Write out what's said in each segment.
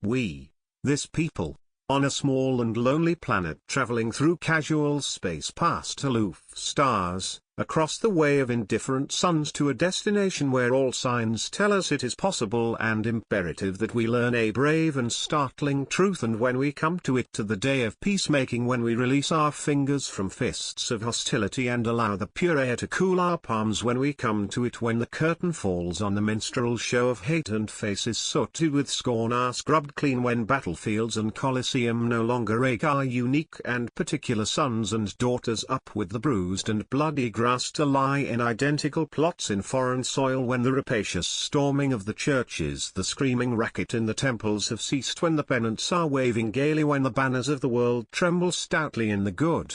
We, this people, on a small and lonely planet traveling through casual space past aloof stars, across the way of indifferent suns to a destination where all signs tell us it is possible and imperative that we learn a brave and startling truth, and when we come to it, to the day of peacemaking, when we release our fingers from fists of hostility and allow the pure air to cool our palms, when we come to it, when the curtain falls on the minstrel show of hate and faces sooted with scorn are scrubbed clean, when battlefields and coliseum no longer rake our unique and particular sons and daughters up with the bruised and bloody grass to lie in identical plots in foreign soil, when the rapacious storming of the churches, the screaming racket in the temples have ceased, when the pennants are waving gaily, when the banners of the world tremble stoutly in the good,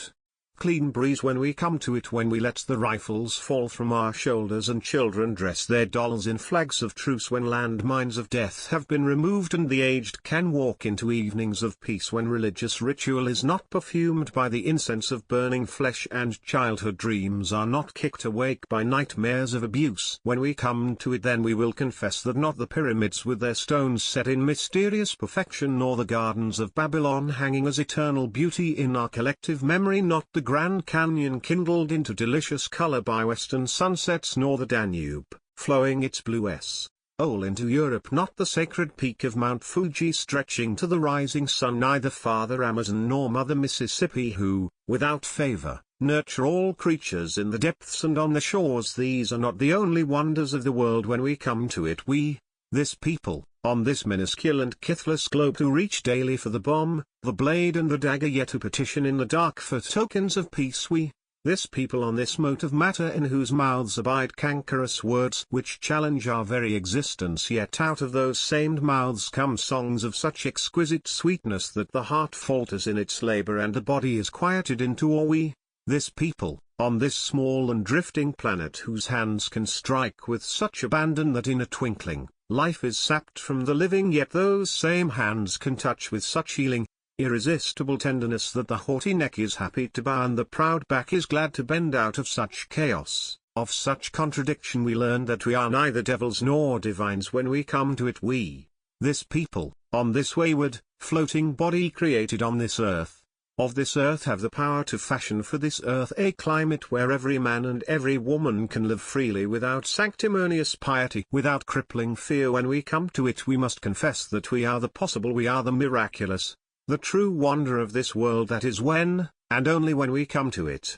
clean breeze, when we come to it, when we let the rifles fall from our shoulders and children dress their dolls in flags of truce, when landmines of death have been removed and the aged can walk into evenings of peace, when religious ritual is not perfumed by the incense of burning flesh and childhood dreams are not kicked awake by nightmares of abuse. When we come to it, then we will confess that not the pyramids with their stones set in mysterious perfection, nor the gardens of Babylon hanging as eternal beauty in our collective memory, not the Grand Canyon kindled into delicious color by western sunsets, nor the Danube, flowing its blue S-Ole into Europe, not the sacred peak of Mount Fuji stretching to the rising sun, neither Father Amazon nor Mother Mississippi, who, without favor, nurture all creatures in the depths and on the shores. These are not the only wonders of the world. When we come to it, we, this people, on this minuscule and kithless globe, who reach daily for the bomb, the blade and the dagger, yet who petition in the dark for tokens of peace, we, this people on this mote of matter, in whose mouths abide cankerous words which challenge our very existence, yet out of those same mouths come songs of such exquisite sweetness that the heart falters in its labor and the body is quieted into awe. We, this people, on this small and drifting planet, whose hands can strike with such abandon that in a twinkling, life is sapped from the living, yet those same hands can touch with such healing, irresistible tenderness that the haughty neck is happy to bow and the proud back is glad to bend. Out of such chaos, of such contradiction, we learn that we are neither devils nor divines. When we come to it, we, this people, on this wayward, floating body created on this earth, of this earth, have the power to fashion for this earth a climate where every man and every woman can live freely without sanctimonious piety, without crippling fear. When we come to it, we must confess that we are the possible, we are the miraculous, the true wonder of this world. That is when, and only when, we come to it.